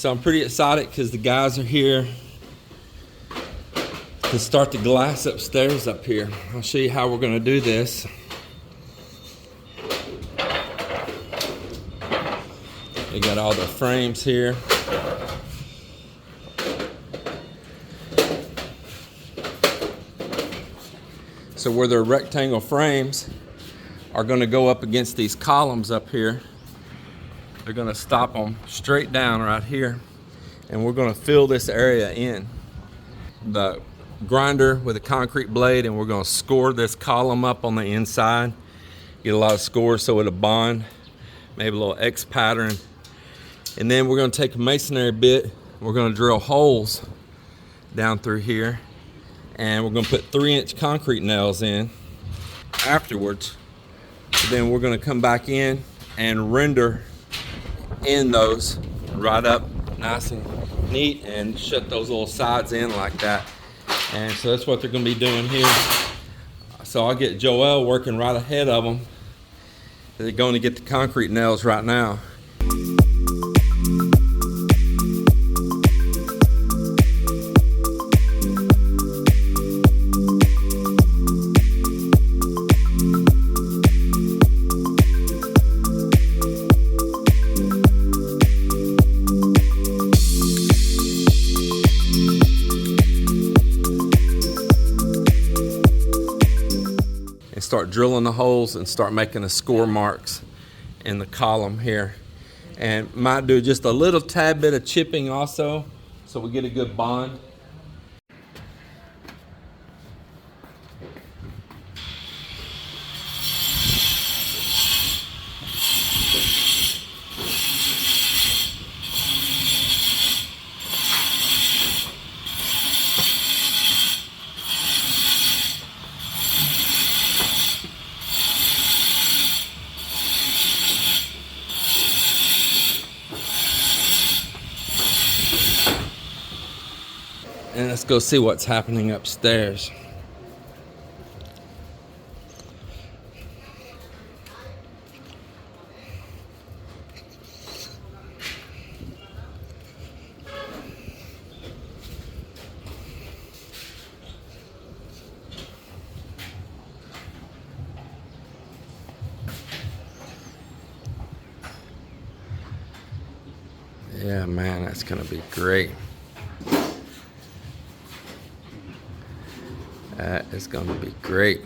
So I'm pretty excited because the guys are here to start the glass upstairs up here. I'll show you how we're going to do this. They got all the frames here. So where their rectangle frames are going to go up against these columns up here, they're going to stop them straight down right here, and we're going to fill this area in. The grinder with a concrete blade, and we're going to score this column up on the inside. Get a lot of scores so it'll bond, maybe a little X pattern. And then we're going to take a masonry bit, we're going to drill holes down through here, and we're going to put 3-inch concrete nails in afterwards. Then we're going to come back in and render in those right up nice and neat and shut those little sides in like that. And so that's what they're going to be doing here. So I'll get Joel working right ahead of them. They're going to get the concrete nails right now. Start drilling the holes and start making the score marks in the column here, and might do just a little tad bit of chipping also so we get a good bond. And let's go see what's happening upstairs. Yeah, man, that's gonna be great. That is going to be great.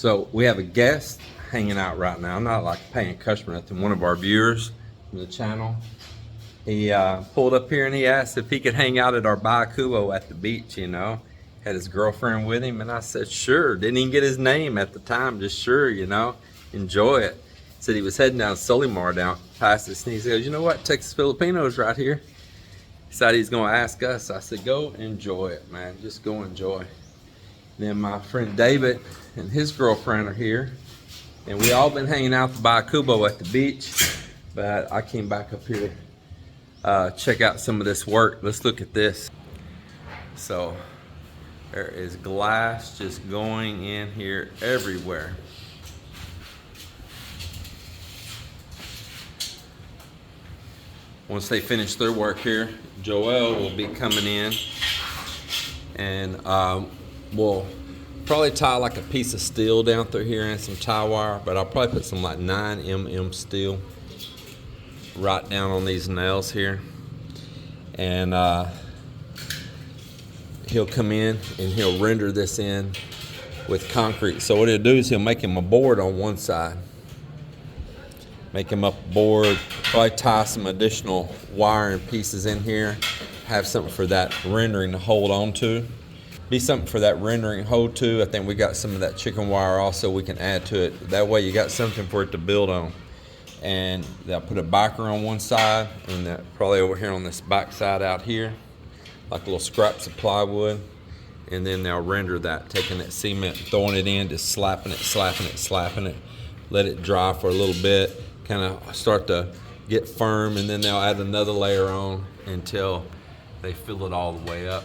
So we have a guest hanging out right now, not like a paying customer, nothing. One of our viewers from the channel. He pulled up here and he asked if he could hang out at our Baiacubo at the beach, you know. Had his girlfriend with him, and I said, sure. Didn't even get his name at the time, just sure, you know. Enjoy it. Said he was heading down Solimar down past this, and he goes, you know what, Texas Filipinos right here. He said he's gonna ask us. I said, go enjoy it, man. Just go enjoy. Then my friend David and his girlfriend are here, and we all been hanging out the Baiacubo at the beach, but I came back up here to check out some of this work. Let's look at this. So there is glass just going in here everywhere. Once they finish their work here, Joel will be coming in, and we'll probably tie like a piece of steel down through here and some tie wire, but I'll probably put some like 9mm steel right down on these nails here. And he'll come in and he'll render this in with concrete. So what he'll do is he'll make him a board on one side. Make him up a board, probably tie some additional wire and pieces in here. Have something for that rendering to hold on to. Be something for that rendering hold to. I think we got some of that chicken wire also we can add to it. That way you got something for it to build on. And they'll put a biker on one side, and probably over here on this back side out here, like little scraps of plywood. And then they'll render that, taking that cement, throwing it in, just slapping it, slapping it, slapping it. Let it dry for a little bit, kind of start to get firm, and then they'll add another layer on until they fill it all the way up.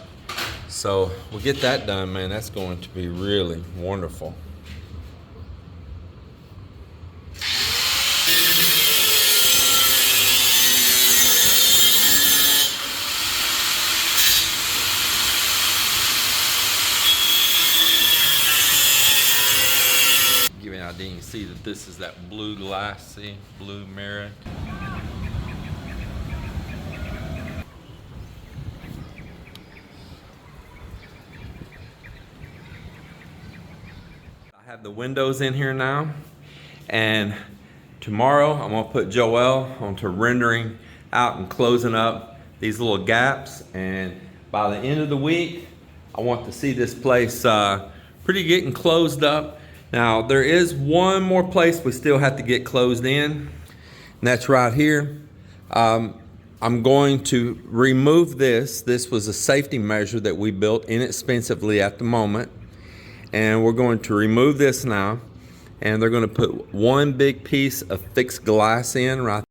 So we'll get that done, man. That's going to be really wonderful. Give you an idea, you can see that this is that blue glass, see, blue mirror. I have the windows in here now, and tomorrow I'm gonna put Joel onto rendering out and closing up these little gaps, and by the end of the week I want to see this place pretty getting closed up. Now there is one more place we still have to get closed in, and that's right here. I'm going to remove this. This was a safety measure that we built inexpensively at the moment. And we're going to remove this now, and they're going to put one big piece of fixed glass in right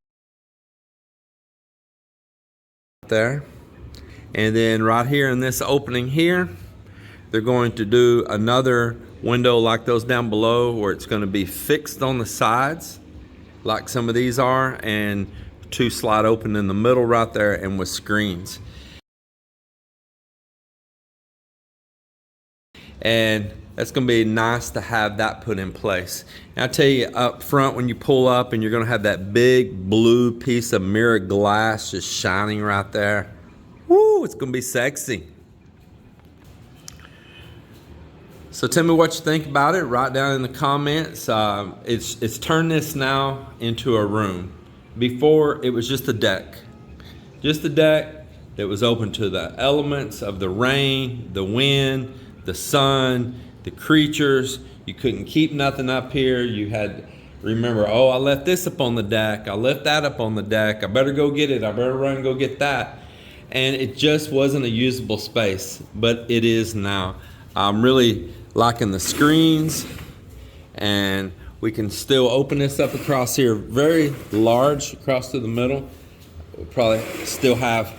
there. And then right here in this opening here, they're going to do another window like those down below, where it's going to be fixed on the sides like some of these are, and two slide open in the middle right there, and with screens. And that's going to be nice to have that put in place. And I tell you, up front when you pull up, and you're going to have that big blue piece of mirror glass just shining right there. Woo, it's going to be sexy. So tell me what you think about it. Write down in the comments. It's turned this now into a room. Before, it was just a deck. Just a deck that was open to the elements of the rain, the wind, the sun, the creatures. You couldn't keep nothing up here. You had, remember, oh, I left this up on the deck. I left that up on the deck. I better go get it. I better run and go get that. And it just wasn't a usable space, but it is now. I'm really liking the screens, and we can still open this up across here, very large across to the middle. We'll probably still have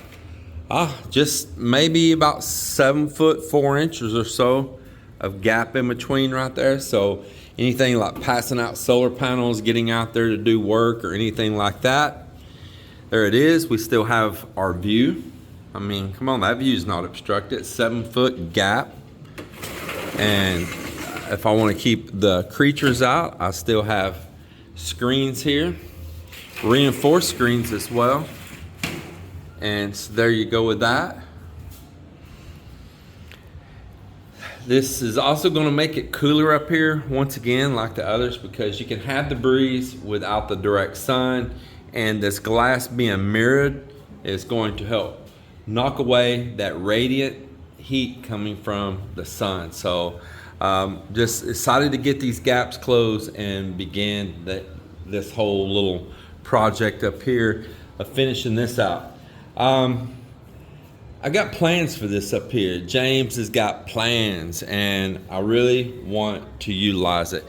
just maybe about 7 foot 4 inches or so of gap in between right there. So anything like passing out solar panels, getting out there to do work or anything like that, there it is. We still have our view. I mean, come on, that view's not obstructed. 7 foot gap. And if I want to keep the creatures out, I still have screens here, reinforced screens as well. And so there you go with that. This is also going to make it cooler up here once again, like the others, because you can have the breeze without the direct sun, and this glass being mirrored is going to help knock away that radiant heat coming from the sun. So just excited to get these gaps closed and begin this whole little project up here of finishing this out. I got plans for this up here. James has got plans, and I really want to utilize it.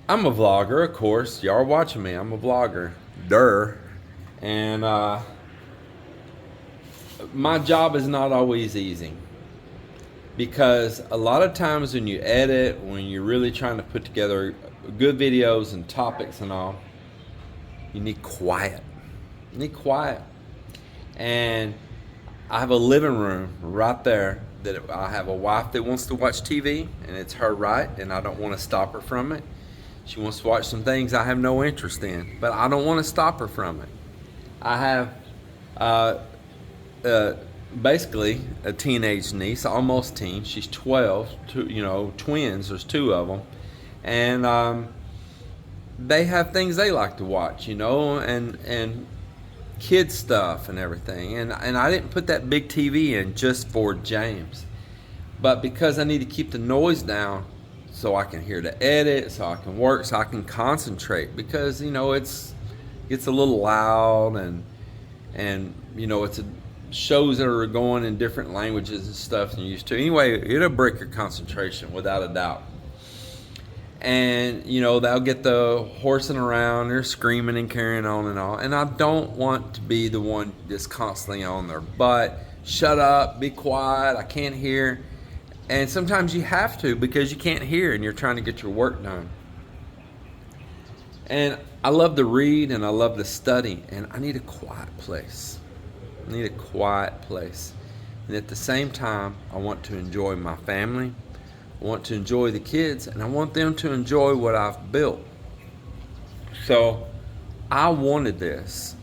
I'm a vlogger, of course. Y'all are watching me. I'm a vlogger. Durr. And my job is not always easy, because a lot of times when you edit, when you're really trying to put together good videos and topics and all, you need quiet. You need quiet. And I have a living room right there that I have a wife that wants to watch TV, and it's her right, and I don't want to stop her from it. She wants to watch some things I have no interest in, but I don't want to stop her from it. I have basically a teenage niece, almost teen. She's 12, twins, there's 2 of them. And they have things they like to watch, and kid stuff and everything. And I didn't put that big TV in just for James, but because I need to keep the noise down so I can hear the edit, so I can work, so I can concentrate, because it's a little loud, and it's shows that are going in different languages and stuff than you used to. Anyway, it'll break your concentration without a doubt. And they'll get the horsing around, they're screaming and carrying on and all, and I don't want to be the one just constantly on their butt. Shut up, be quiet, I can't hear. And sometimes you have to, because you can't hear and you're trying to get your work done. And I love to read and I love to study, and I need a quiet place. I need a quiet place. And at the same time, I want to enjoy my family, I want to enjoy the kids, and I want them to enjoy what I've built. So I wanted this,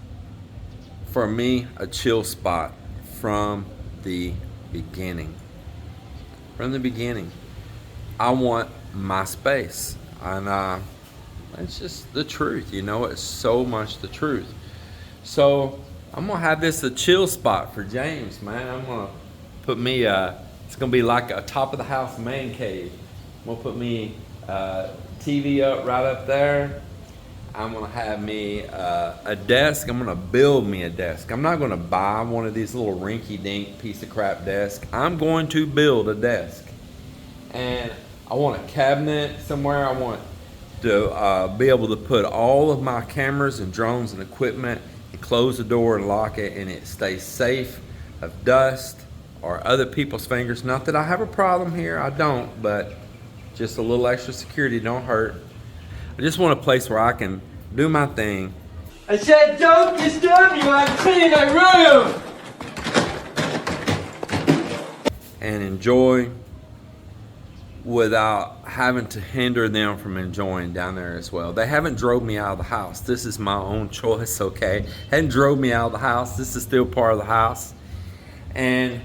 for me, a chill spot from the beginning. From the beginning, I want my space, and it's just the truth, it's so much the truth. So I'm gonna have this a chill spot for James, man. I'm gonna put me it's gonna be like a top of the house man cave. I'm gonna put me TV up right up there. I'm gonna have me a desk. I'm gonna build me a desk. I'm not gonna buy one of these little rinky-dink piece of crap desks. I'm going to build a desk, and I want a cabinet somewhere. I want to be able to put all of my cameras and drones and equipment, and close the door and lock it, and it stays safe of dust or other people's fingers. Not that I have a problem here, I don't, but just a little extra security don't hurt. I just want a place where I can do my thing. I said don't disturb you, I'm cleaning my room! And enjoy without having to hinder them from enjoying down there as well. They haven't drove me out of the house. This is my own choice, okay? Hadn't drove me out of the house. This is still part of the house. And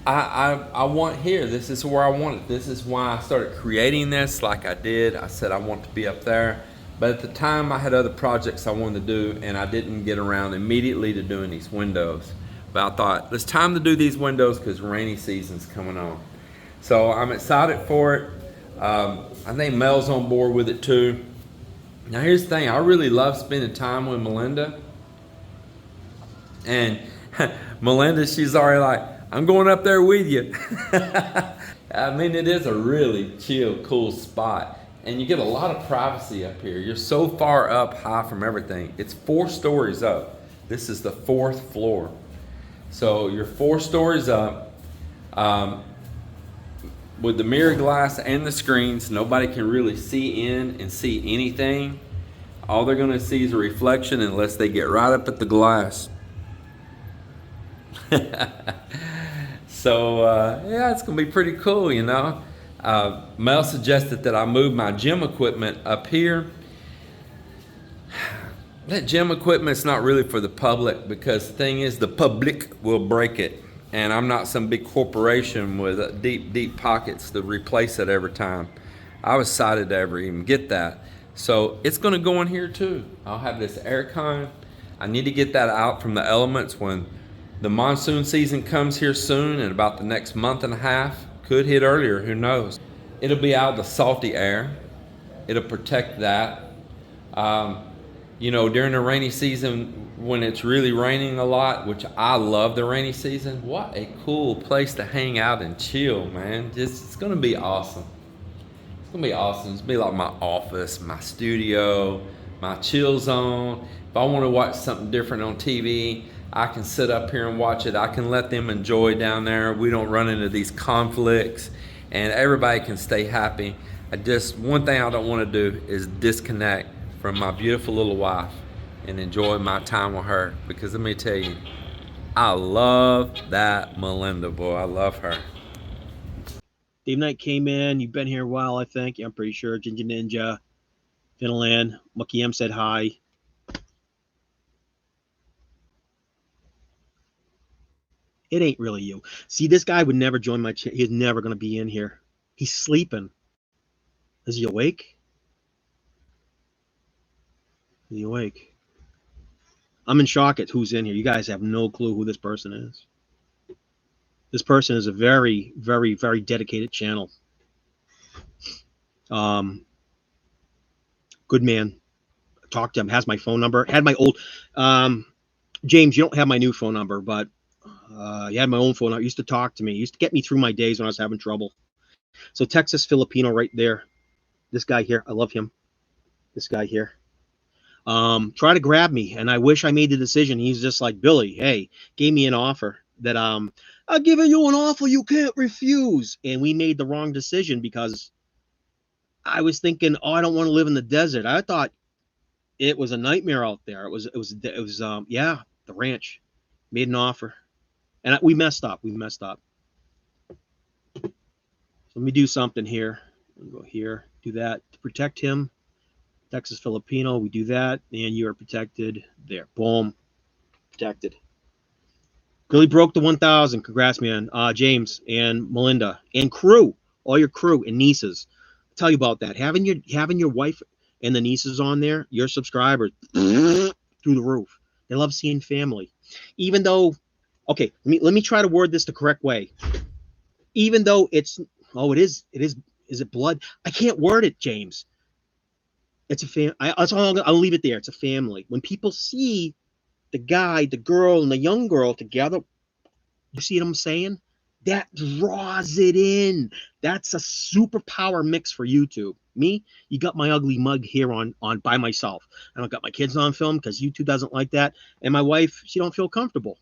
I want here. This is where I want it. This is why I started creating this like I did. I said I want to be up there. But at the time I had other projects I wanted to do, and I didn't get around immediately to doing these windows. But I thought, it's time to do these windows because rainy season's coming on. So I'm excited for it. I think Mel's on board with it too. Now here's the thing, I really love spending time with Melinda. And Melinda, she's already like, I'm going up there with you. I mean, it is a really chill, cool spot. And you get a lot of privacy up here. You're so far up high from everything. It's 4 stories up. This is the 4th floor. So you're 4 stories up. With the mirror glass and the screens, nobody can really see in and see anything. All they're gonna see is a reflection unless they get right up at the glass. So yeah, it's gonna be pretty cool, Mel suggested that I move my gym equipment up here. That gym equipment's not really for the public, because the thing is, the public will break it. and I'm not some big corporation with deep pockets to replace it every time. I was excited to ever even get that. So it's going to go in here too. I'll have this air con. I need to get that out from the elements when the monsoon season comes here soon, in about the next month and a half. Could hit earlier, who knows. It'll be out of the salty air. It'll protect that. You know, during the rainy season, when it's really raining a lot, which I love the rainy season, what a cool place to hang out and chill, man. It's gonna be awesome. It's gonna be awesome. It's gonna be like my office, my studio, my chill zone. If I want to watch something different on TV, I can sit up here and watch it. I can let them enjoy down there. We don't run into these conflicts, and everybody can stay happy. One thing I don't want to do is disconnect from my beautiful little wife and enjoy my time with her, because let me tell you, I love that Melinda, boy. I love her. Dave Knight came in. You've been here a while, I think. I'm pretty sure. Ginger Ninja, Fil Am, Mucky M said hi. It ain't really you. See, this guy would never join my channel. He's never going to be in here. He's sleeping. Is he awake? Is he awake? I'm in shock at who's in here. You guys have no clue who this person is. This person is a very, very, very dedicated channel. Good man. Talked to him. Has my phone number. Had my old... James, you don't have my new phone number, but he had my own phone number. He used to talk to me. He used to get me through my days when I was having trouble. So Texas Filipino right there. This guy here. I love him. This guy here. Try to grab me, and I wish I made the decision. He's just like, Billy, hey, gave me an offer that I'm giving you an offer you can't refuse. And we made the wrong decision because I was thinking, oh, I don't want to live in the desert. I thought it was a nightmare out there. It was yeah, the ranch. Made an offer, and we messed up. So let me do something here. Go here, do that to protect him. Texas Filipino, we do that, and you are protected there. Boom, protected. Billy broke the 1,000. Congrats, man. James and Melinda and crew, all your crew and nieces. I'll tell you about that. Having your wife and the nieces on there, your subscribers through the roof. They love seeing family, even though. Okay, let me try to word this the correct way. Even though it's it is. Is it blood? I can't word it, James. It's a family. I'll leave it there. It's a family. When people see the guy, the girl, and the young girl together, you see what I'm saying? That draws it in. That's a superpower mix for YouTube. Me, you got my ugly mug here on by myself. I don't got my kids on film because YouTube doesn't like that. And my wife, she don't feel comfortable.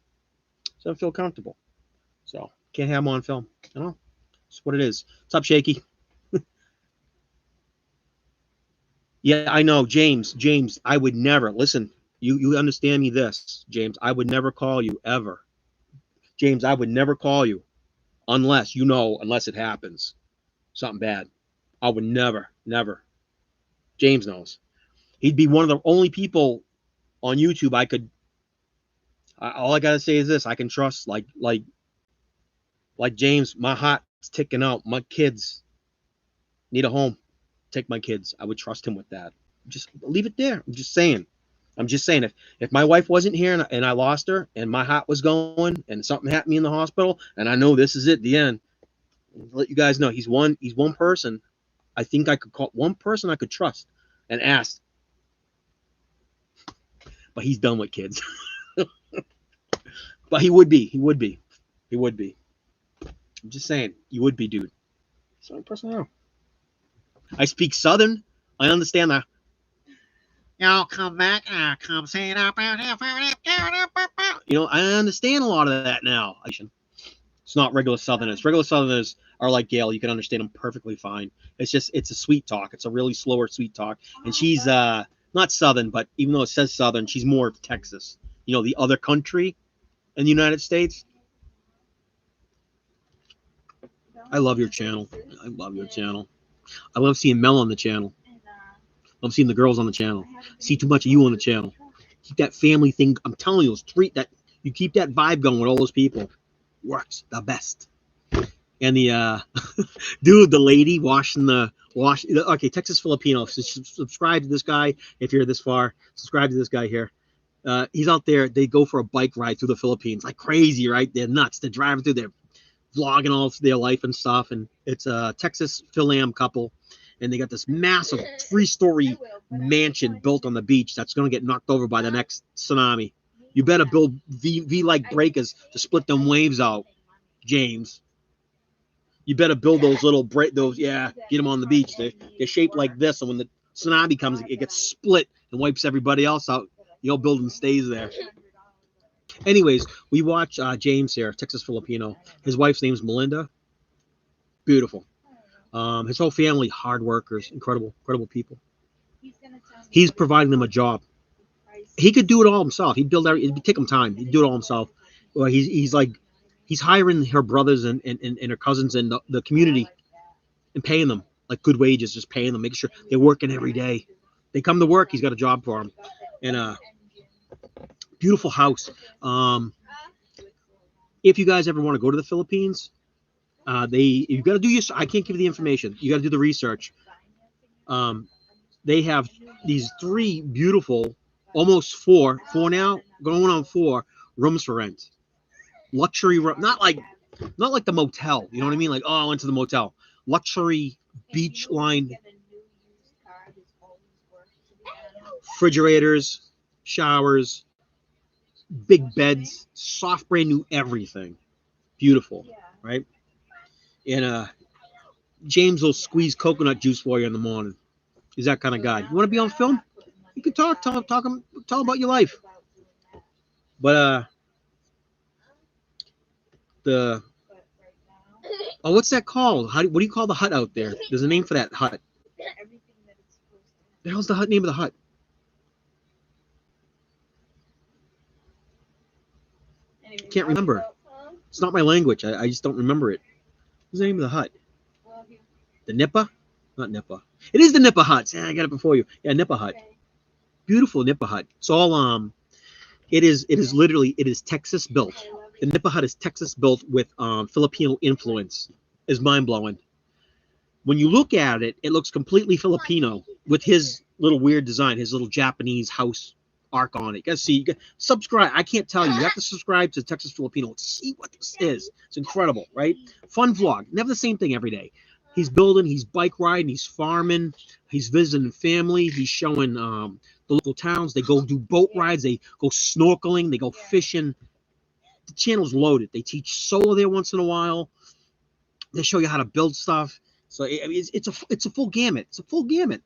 So can't have them on film. You know, it's what it is. What's up, Shaky? Yeah, I know, James, I would never, listen, you understand me this, James, I would never call you, ever. James, I would never call you unless it happens. Something bad. I would never. James knows. He'd be one of the only people on YouTube all I got to say is this, I can trust, like James, my heart's ticking out. My kids need a home. Take my kids. I would trust him with that. Just leave it there. I'm just saying if my wife wasn't here and I lost her and my heart was going and something happened to me in the hospital and I know this is it, the end, I'll let you guys know he's one person I think I could call, one person I could trust and ask, but he's done with kids. But he would be. I'm just saying, you would be, dude. It's the only person I know. I speak Southern. I understand that. Y'all come back. Come say it up. You know, I understand a lot of that now. It's not regular Southerners. Regular Southerners are like Gail. You can understand them perfectly fine. It's a sweet talk. It's a really slower sweet talk. And she's not Southern, but even though it says Southern, she's more of Texas. You know, the other country in the United States. I love your channel. I love seeing Mel on the channel. I love seeing the girls on the channel. See too much of you on the channel. Keep that family thing. I'm telling you, you keep that vibe going with all those people. works the best. And the dude, the lady washing the wash. Okay, Texas Filipino. Subscribe to this guy if you're this far. Subscribe to this guy here. He's out there. They go for a bike ride through the Philippines like crazy, right? They're nuts. They're driving through. They're vlogging all their life and stuff. And it's a Texas Fil Am couple, and they got this massive 3-story mansion built on the beach that's going to get knocked over by the next tsunami. You better build V-like breakers to split them waves out, James. You better build those little get them on the beach. They're shaped like this, and when the tsunami comes, it gets split and wipes everybody else out. Your building stays there. Anyways, we watch James here, Texas Filipino. His wife's name's Melinda. Beautiful. His whole family, hard workers, incredible people. He's providing them a job. He could do it all himself. He'd build it'd take him time. He'd do it all himself. Well, he's hiring her brothers and her cousins in the community and paying them like good wages, just paying them, making sure they're working every day. They come to work. He's got a job for them. And beautiful house. If you guys ever want to go to the Philippines, you got to do I can't give you the information. You got to do the research. They have these 3 beautiful, almost 4 now, going on 4 rooms for rent. Luxury room, not like the motel. You know what I mean? Like, oh, I went to the motel. Luxury beach line, refrigerators, showers, big beds, soft, brand new everything. Beautiful, right? And James will squeeze coconut juice for you in the morning. He's that kind of guy. You want to be on film? You can tell about your life. But what's that called? What do you call the hut out there? There's a name for that hut. The hell's the name of the hut? Can't remember. It's not my language. I just don't remember it. What's the name of the hut? The Nipa? Not Nipa. It is the Nipa hut. I got it before you. Yeah, Nipa hut. Beautiful Nipa hut. It's all it is Texas built. The Nipa hut is Texas built with Filipino influence. Is mind blowing. When you look at it, it looks completely Filipino with his little weird design, his little Japanese house arc on it. You guys see, you subscribe. I can't tell you. You have to subscribe to Texas Filipino to see what this is. It's incredible, right? Fun vlog. Never the same thing every day. He's building, he's bike riding, he's farming, he's visiting family, he's showing the local towns. They go do boat rides, they go snorkeling, they go fishing. The channel's loaded. They teach solo there once in a while. They show you how to build stuff. So it's a full gamut. It's a full gamut.